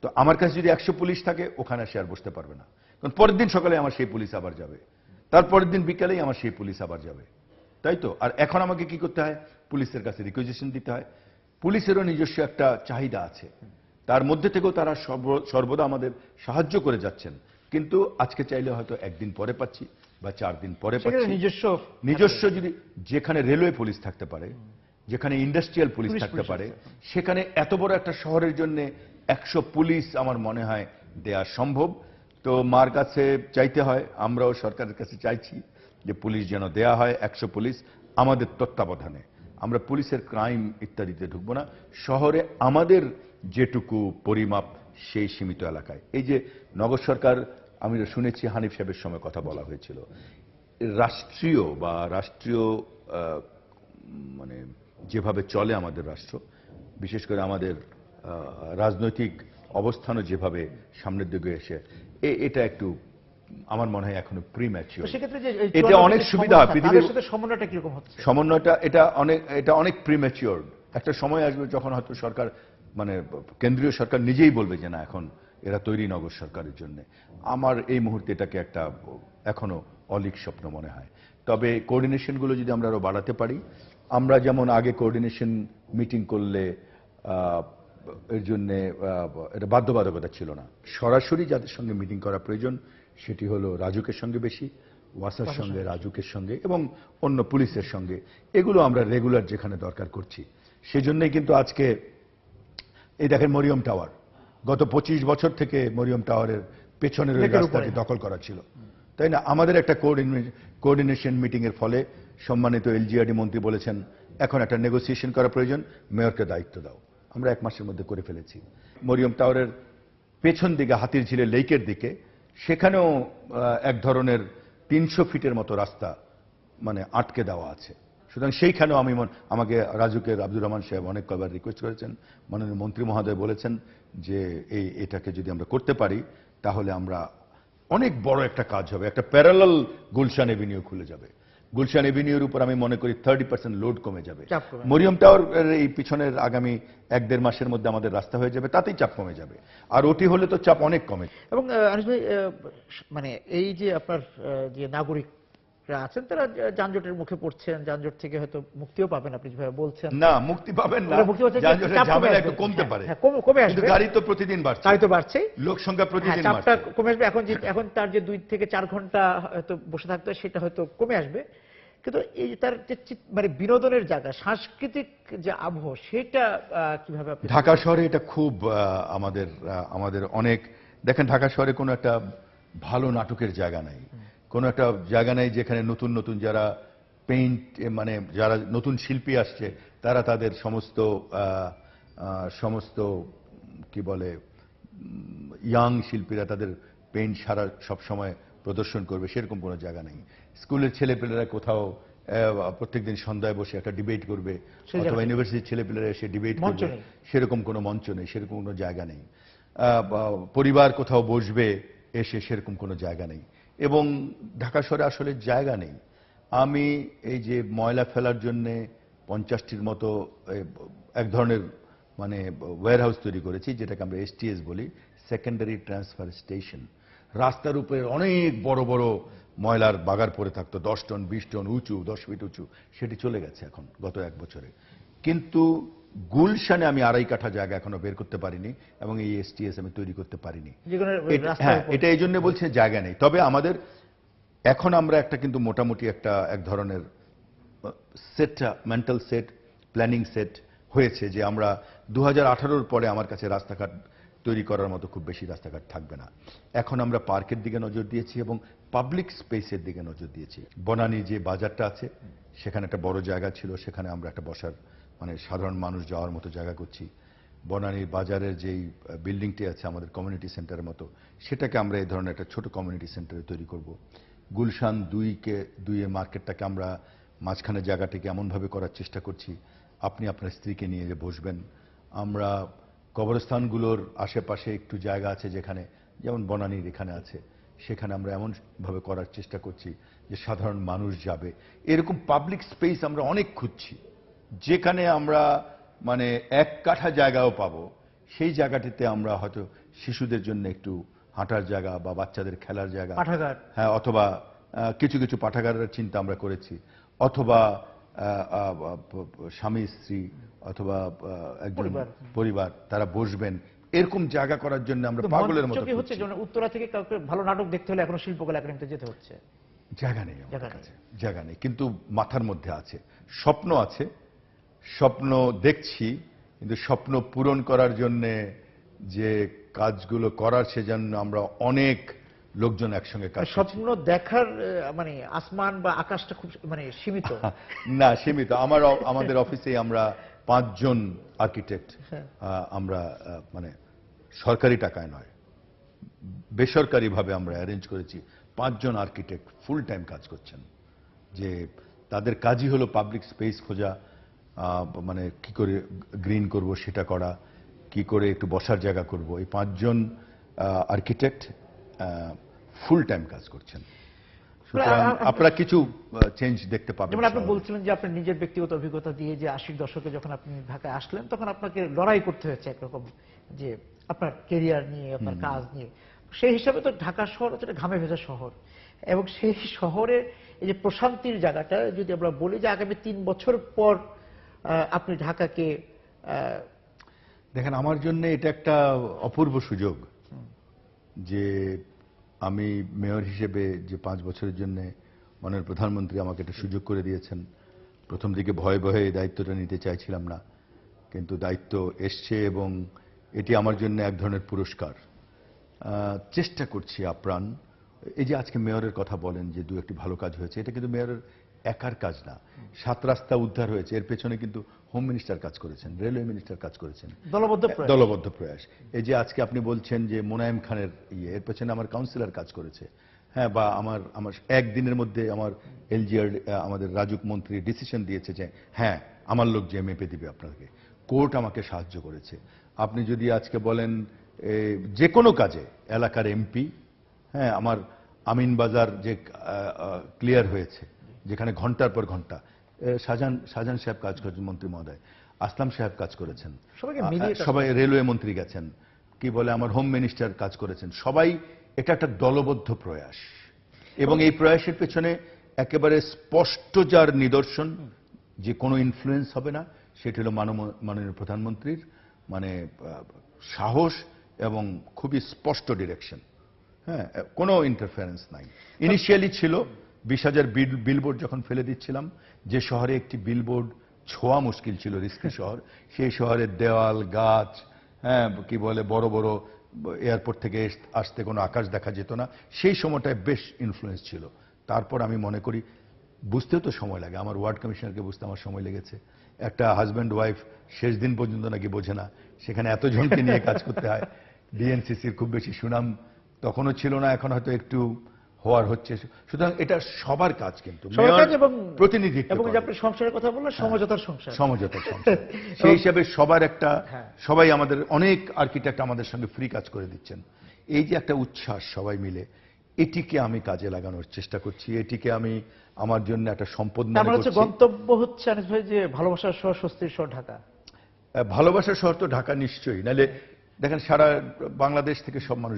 তো আমার কাছে যদি 100 পুলিশ থাকে, ওখানে সে আর বসতে পারবে না, কারণ পরের দিন সকালে আমার সেই পুলিশ আবার যাবে, তারপরের দিন বিকেলেই আমার সেই পুলিশ আবার যাবে, তাই তো? আর এখন আমাকে কি করতে হয়? পুলিশের কাছে রিকুইজিশন দিতে হয়। পুলিশেরও নিজস্ব একটা চাহিদা আছে, তার মধ্যে থেকেও তারা সর্বদা আমাদের সাহায্য করে যাচ্ছেন, কিন্তু আজকে চাইলে হয়তো একদিন পরে পাচ্ছি বা 4 দিন পরে পাচ্ছি। নিজস্ব যদি যেখানে রেলওয়ে পুলিশ থাকতে পারে, যেখানে ইন্ডাস্ট্রিয়াল পুলিশ থাকতে পারে, সেখানে এত বড় একটা শহরের জন্য 100 পুলিশ আমার মনে হয় দেয়া সম্ভব। তো মার কাছে চাইতে হয়, আমরাও সরকারের কাছে চাইছি যে পুলিশ যেন দেয়া হয় 100 পুলিশ আমাদের তত্ত্বাবধানে। আমরা পুলিশের ক্রাইম ইত্যাদিতে ঢুকবো না, শহরে আমাদের যেটুকু পরিমাপ সেই সীমিত এলাকায়। এই যে নগর সরকার, আমি শুনেছি হানিফ সাহেবের সময় কথা বলা হয়েছিল, রাষ্ট্রীয় বা রাষ্ট্রীয় মানে যেভাবে চলে আমাদের রাষ্ট্র, বিশেষ করে আমাদের রাজনৈতিক অবস্থানও যেভাবে সামনের দিকে এসে, এটা একটু আমার মনে হয় এখনো প্রিম্যাচিওর। এটা অনেক সুবিধা হয় পৃথিবীর সাথে সমন্বয়টা কিরকম হচ্ছে, সমন্বয়টা এটা অনেক প্রিম্যাচিওর। একটা সময় আসবে যখন হয়তো সরকার মানে কেন্দ্রীয় সরকার নিজেই বলবে যে না, এখন এরা তৈরি নগর সরকারের জন্য। আমার এই মুহূর্তে এটাকে একটা এখনো অলিক স্বপ্ন মনে হয়। তবে কোঅর্ডিনেশনগুলো যদি আমরা আরো বাড়াতে পারি, আমরা যেমন আগে কোঅর্ডিনেশন মিটিং করলে এর জন্য এটা বাধ্যবাধকতা ছিল না, সরাসরি যাদের সঙ্গে মিটিং করা প্রয়োজন সেটি হলো রাজুকের সঙ্গে বেশি, ওয়াসার সঙ্গে, রাজুকের সঙ্গে এবং অন্য পুলিশের সঙ্গে। এগুলো আমরা রেগুলার যেখানে দরকার করছি। সেজন্যই কিন্তু আজকে এই দেখেন মরিয়ম টাওয়ার, গত 25 বছর থেকে মরিয়ম টাওয়ারের পেছনের ওই রাস্তাটি দখল করা ছিল, তাই না? আমাদের একটা কোঅর্ডিনেশন মিটিং এর ফলে সম্মানিত এলজিআরডি মন্ত্রী বলেছেন এখন একটা নেগোসিয়েশন করা প্রয়োজন, মেয়রকে দায়িত্ব দাও। আমরা 1 মাসের মধ্যে করে ফেলেছি। মরিয়ম টাওয়ারের পেছন দিকে হাতির ঝিলে লেকের দিকে, সেখানেও এক ধরনের 300 ফিটের মতো রাস্তা মানে আটকে দেওয়া আছে। সুতরাং সেইখানেও আমাকে রাজুকের আব্দুর রহমান সাহেব অনেক কয়েকবার রিকোয়েস্ট করেছেন, মাননীয় মন্ত্রী মহোদয় বলেছেন যে এটাকে যদি আমরা করতে পারি তাহলে আমরা অনেক বড় একটা কাজ হবে, একটা প্যারালাল গুলশান এভিনিউ খুলে যাবে। গুলশান এভিনিউর উপর আমি মনে করি 30% লোড কমে যাবে। মরিয়ম টাওয়ার এই পিছনের আগামী 1-1.5 মাসের মধ্যে আমাদের রাস্তা হয়ে যাবে, তাতেই চাপ কমে যাবে। আর ওটি হলে তো চাপ অনেক কমে। এবং আনিস ভাই, মানে এই যে আপনার যে নাগরিকরা আছেন তারা যানজটের মুখে পড়ছেন, যানজট থেকে হয়তো মুক্তিও পাবেন, আপনি যেভাবে বলছেন। না, মুক্তি পাবেন না, যানজটের ঝামেলা একটু কমতে পারে, কমে আসবে, গাড়ি তো প্রতিদিন বাড়ছে, গাড়ি তো বাড়ছে, লোক সংখ্যা প্রতিদিন বাড়ছে, চাপটা কমে আসবে। এখন তার যে 2 থেকে 4 ঘন্টা হয়তো বসে থাকতে হয় সেটা হয়তো কমে আসবে, কিন্তু এই তার যে মানে বিনোদনের জায়গা, সাংস্কৃতিক যে আবহ, সেটা কিভাবে আপনি? ঢাকা শহরে এটা খুব আমাদের অনেক, দেখেন ঢাকা শহরে কোনো একটা ভালো নাটকের জায়গা নাই, কোনো একটা জায়গা নাই যেখানে নতুন নতুন যারা পেইন্ট মানে যারা নতুন শিল্পী আসছে তারা তাদের সমস্ত কি বলে ইয়াং শিল্পীরা তাদের পেইন্ট সারা সবসময় প্রদর্শন করবে, সেরকম কোনো জায়গা নেই। স্কুলের ছেলেপেলেরা কোথাও প্রত্যেকদিন সন্ধ্যায় বসে একটা ডিবেট করবে, অথবা ইউনিভার্সিটির ছেলেপেলেরা এসে ডিবেট করবে, সেরকম কোনো মঞ্চ নেই, সেরকম কোনো জায়গা নেই। পরিবার কোথাও বসবে এসে, সেরকম কোনো জায়গা নেই। এবং ঢাকা শহরে আসলে জায়গা নেই। আমি এই যে ময়লা ফেলার জন্য 50টির মতো এক ধরনের মানে ওয়্যারহাউস তৈরি করেছি, যেটাকে আমরা STS বলি, সেকেন্ডারি ট্রান্সফার স্টেশন। রাস্তার উপরে অনেক বড় বড় ময়লার বাগার পড়ে থাকতো, 10 টন 20 টন উঁচু, 10 ফিট উঁচু, সেটি চলে গেছে এখন গত 1 বছরে। কিন্তু গুলশানে আমি 2.5 কাঠা জায়গা এখনো বের করতে পারিনি এবং এই এসটিএস আমি তৈরি করতে পারিনি। হ্যাঁ, এটা এই জন্য বলছে জায়গা নেই। তবে আমাদের এখন আমরা একটা কিন্তু মোটামুটি এক ধরনের set, mental set, planning set হয়েছে যে আমরা 2018-র পরে আমার কাছে রাস্তাঘাট তৈরি করার মতো খুব বেশি রাস্তাঘাট থাকবে না। এখন আমরা পার্কের দিকে নজর দিয়েছি এবং পাবলিক স্পেসের দিকে নজর দিয়েছি। বনানী যে বাজারটা আছে সেখানে একটা বড় জায়গা ছিল, সেখানে আমরা একটা বসার মানে সাধারণ মানুষ যাওয়ার মতো জায়গা করছি। বনানীর বাজারের যেই বিল্ডিংটি আছে আমাদের কমিউনিটি সেন্টারের মতো, সেটাকে আমরা এই ধরনের একটা ছোট কমিউনিটি সেন্টারে তৈরি করব। গুলশান 2 মার্কেটটাকে আমরা মাঝখানে জায়গাটাকে এমনভাবে করার চেষ্টা করছি আপনি আপনার স্ত্রীকে নিয়ে বসবেন। আমরা কবরস্থানগুলোর আশেপাশে একটু জায়গা আছে যেখানে, যেমন বনানীর এখানে আছে, সেখানে আমরা এমনভাবে করার চেষ্টা করছি যে সাধারণ মানুষ যাবে। এরকম পাবলিক স্পেস আমরা অনেক খুঁজছি যেখানে আমরা মানে 1 কাঠা জায়গাও পাবো, সেই জায়গাটিতে আমরা হয়তো শিশুদের জন্য একটু হাঁটার জায়গা বা বাচ্চাদের খেলার জায়গা, হ্যাঁ, অথবা কিছু কিছু পাঠাগারের চিন্তা আমরা করেছি, অথবা স্বামী স্ত্রী অথবা একজন পরিবার তারা বসবেন, এরকম জায়গা করার জন্য আমরা পাগলের মতো হচ্ছে। উত্তরা থেকে কাউকে ভালো নাটক দেখতে হলে এখন শিল্পকলা একাডেমিতে যেতে হচ্ছে। জায়গা নেই আমার কাছে, জায়গা নেই, কিন্তু মাথার মধ্যে আছে, স্বপ্ন আছে, স্বপ্ন দেখছি, কিন্তু স্বপ্ন পূরণ করার জন্য যে কাজগুলো করার সেজন্য আমরা অনেক লোকজন একসঙ্গে কাজ করছি। স্বপ্ন দেখার মানে আসমান বা আকাশটা খুব মানে সীমিত না, সীমিত। আমাদের অফিসে আমরা 5 জন আর্কিটেক্ট, আমরা মানে সরকারি টাকায় নয়, বেসরকারিভাবে আমরা অ্যারেঞ্জ করেছি। 5 জন আর্কিটেক্ট ফুল টাইম কাজ করছেন, যে তাদের কাজই হলো পাবলিক স্পেস খোঁজা, মানে কি করে গ্রিন করব সেটা করা, কি করে একটু বসার জায়গা করব। এই 5 জন আর্কিটেক্ট ফুল টাইম কাজ করছেন। আপনারা কিছু চেঞ্জ দেখতে পাবেন। যেমন আপনি বলছিলেন যে আপনার নিজের ব্যক্তিগত অভিজ্ঞতা দিয়ে যে 80-র দশকে যখন আপনি ঢাকায় আসলেন তখন আপনাকে লড়াই করতে হয়েছে একরকম, যে আপনার কেরিয়ার নিয়ে, আপনার কাজ নিয়ে। সেই হিসাবে তো ঢাকা শহর হচ্ছে ঘামে ভেজা শহর, এবং সেই শহরের এই যে প্রশান্তির জায়গাটা যদি আমরা বলি যে আগামী 3 বছর পর আপনি ঢাকাকে দেখেন, আমার জন্য এটা একটা অপূর্ব সুযোগ যে আমি মেয়র হিসেবে যে 5 বছরের জন্য মাননীয় প্রধানমন্ত্রী আমাকে একটা সুযোগ করে দিয়েছেন। প্রথম দিকে ভয়ে ভয়ে এই দায়িত্বটা নিতে চাইছিলাম না, কিন্তু দায়িত্ব এসছে এবং এটি আমার জন্য এক ধরনের পুরস্কার। চেষ্টা করছি আপ্রাণ। এই যে আজকে মেয়রের কথা বলেন যে 2-1টি ভালো কাজ হয়েছে, এটা কিন্তু মেয়রের একার কাজ না। 7 রাস্তা উদ্ধার হয়েছে, এর পেছনে কিন্তু হোম মিনিস্টার কাজ করেছেন, রেলওয়ে মিনিস্টার কাজ করেছেন, দলবদ্ধ প্রয়াস। এই যে আজকে আপনি বলছেন যে মোনায়েম খানের এর পেছনে আমার কাউন্সিলর কাজ করেছে, হ্যাঁ, বা আমার একদিনের মধ্যে আমার এলজিআর আমাদের রাজুক মন্ত্রী ডিসিশন দিয়েছে যে হ্যাঁ আমার লোক যে মেপে দিবে আপনাকে। কোর্ট আমাকে সাহায্য করেছে। আপনি যদি আজকে বলেন যে কোনো কাজে, এলাকার এমপি, হ্যাঁ, আমার আমিনবাজার যে ক্লিয়ার হয়েছে, যেখানে ঘন্টার পর ঘন্টা শাহজাহান সাহেব কাজ করেছেন, মন্ত্রী মহোদয় আসলাম সাহেব কাজ করেছেন, সবাই রেলওয়ে মন্ত্রী গেছেন, কি বলে আমার হোম মিনিস্টার কাজ করেছেন, সবাই। এটা একটা দলবদ্ধ প্রয়াস, এবং এই প্রয়াসের পেছনে একেবারে স্পষ্ট যার নিদর্শন যে কোনো ইনফ্লুয়েন্স হবে না, সেটি হলো মাননীয় প্রধানমন্ত্রীর মানে সাহস এবং খুবই স্পষ্ট ডিরেকশন। হ্যাঁ, কোনো ইন্টারফারেন্স নাই। ইনিশিয়ালি ছিল 20,000 বিলবোর্ড যখন ফেলে দিচ্ছিলাম, যে শহরে একটি বিলবোর্ড ছোঁয়া মুশকিল ছিল, রিস্কি শহর, সেই শহরের দেওয়াল, গাছ, হ্যাঁ, কি বলে বড় বড় এয়ারপোর্ট থেকে আসতে কোনো আকাশ দেখা যেত না, সেই সময়টায় বেশ ইনফ্লুয়েন্স ছিল। তারপর আমি মনে করি, বুঝতেও তো সময় লাগে, আমার ওয়ার্ড কমিশনারকে বুঝতে আমার সময় লেগেছে। একটা হাজব্যান্ড ওয়াইফ শেষ দিন পর্যন্ত নাকি বোঝে না, সেখানে এতজনকে নিয়ে কাজ করতে হয়। ডিএনসিসির খুব বেশি সুনাম তখনও ছিল না, এখন হয়তো একটু হওয়ার হচ্ছে। সুতরাং এটা সবার কাজ, কিন্তু প্রতিনিধিত্ব, এবং আপনি সংসারের কথা বললেন, সমঝোতার সংসার, সেই হিসাবে সবার একটা, সবাই আমাদের অনেক আর্কিটেক্ট আমাদের সঙ্গে ফ্রি কাজ করে দিচ্ছেন। এই যে একটা উচ্ছ্বাস সবাই মিলে, এটিকে আমি কাজে লাগানোর চেষ্টা করছি, এটিকে আমি আমার জন্য একটা সম্পদ মনে করছি। গন্তব্য হচ্ছে আনিস ভাই যে ভালোবাসার শহর, স্বস্তির শহর ঢাকা। ভালোবাসার শহর তো ঢাকা নিশ্চয়ই, নাহলে দেখেন সারা বাংলাদেশ থেকে সব মানুষ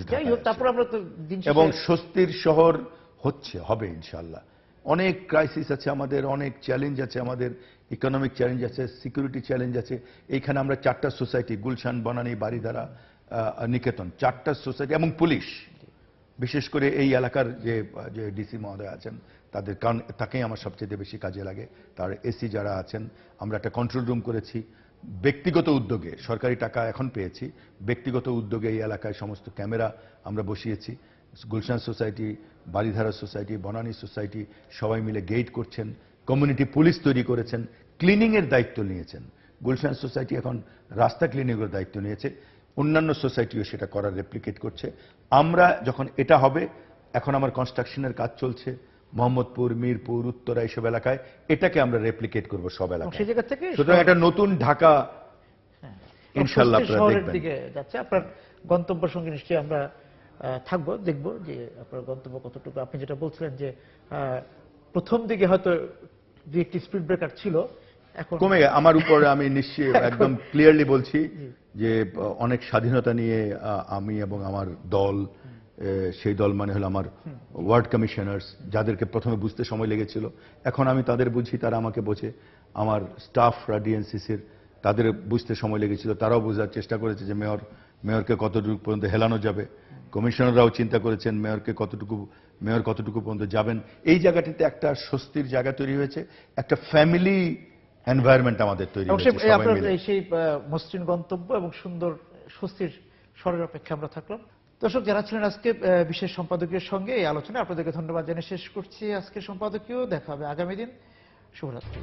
এবং স্বস্তির শহর হবে ইনশাআল্লাহ। অনেক ক্রাইসিস আছে আমাদের, অনেক চ্যালেঞ্জ আছে আমাদের, ইকোনমিক চ্যালেঞ্জ আছে, সিকিউরিটি চ্যালেঞ্জ আছে। এইখানে আমরা 4টা সোসাইটি, গুলশান, বনানী, বারিধারা, নিকেতন, 4টা সোসাইটি এবং পুলিশ, বিশেষ করে এই এলাকার যে ডিসি মহোদয় আছেন তাদের, কারণ তাকেই আমার সবচেয়ে বেশি কাজে লাগে, তার এসি যারা আছেন, আমরা একটা কন্ট্রোল রুম করেছি। ব্যক্তিগত উদ্যোগে, সরকারি টাকা এখন পেয়েছি, ব্যক্তিগত উদ্যোগে এই এলাকায় সমস্ত ক্যামেরা আমরা বসিয়েছি। Gulshan society, Baridhara society, Banani society সবাই মিলে গেট করছেন, কমিউনিটি পুলিশ তৈরি করেছেন, ক্লিনিং এর দায়িত্ব নিয়েছেন। গুলশান সোসাইটি এখন রাস্তা ক্লিনিং এর দায়িত্ব নিয়েছে, অন্যান্য সোসাইটিও সেটা করার রেপ্লিকেট করছে। আমরা যখন এটা হবে, এখন আমার কনস্ট্রাকশনের কাজ চলছে মোহাম্মদপুর, মিরপুর, উত্তরা এইসব এলাকায়, এটাকে আমরা রেপ্লিকেট করব সব এলাকায়। সেই জায়গা থেকে সুতরাং একটা নতুন ঢাকা ইনশাআল্লাহ স্বস্তির আপনারা শহরের দেখবেন। দিকে যাচ্ছে। আপনার গন্তব্যের সঙ্গে নিশ্চয়ই আমরা থাকবো, দেখবো যে আপনার গন্তব্য কতটুকু। আপনি যেটা বলছিলেন যে প্রথম দিকে হয়তো 2-1টি স্পিড ব্রেকার ছিল, এখন কমে গেছে আমার উপরে। আমি নিশ্চয়ই একদম ক্লিয়ারলি বলছি যে অনেক স্বাধীনতা নিয়ে আমি এবং আমার দল, সেই দল মানে হলো আমার ওয়ার্ড কমিশনার্স, যাদেরকে প্রথমে বুঝতে সময় লেগেছিল, এখন আমি তাদের বুঝি, তারা আমাকে বোঝে। আমার স্টাফরা ডিএনসিসির, তাদের বুঝতে সময় লেগেছিল, তারাও বোঝার চেষ্টা করেছে যে মেয়রকে কতটুকু পর্যন্ত হেলানো যাবে। কমিশনাররাও চিন্তা করেছেন মেয়র কতটুকু পর্যন্ত যাবেন। এই জায়গাটিতে একটা স্বস্তির জায়গা তৈরি হয়েছে, একটা ফ্যামিলি এনভায়রনমেন্ট আমাদের তৈরি হয়েছে সবাই আপনার মিলে। সেই মসৃণ গন্তব্য এবং সুন্দর স্বস্তির শহরের অপেক্ষা আমরা থাকলাম। দর্শক, যারা ছিলেন আজকে বিশেষ সম্পাদকীয় সঙ্গে এই আলোচনায়, আপনাদেরকে ধন্যবাদ জানিয়ে শেষ করছি আজকের সম্পাদকীয়। দেখা হবে আগামী দিন। শুভরাত্রি।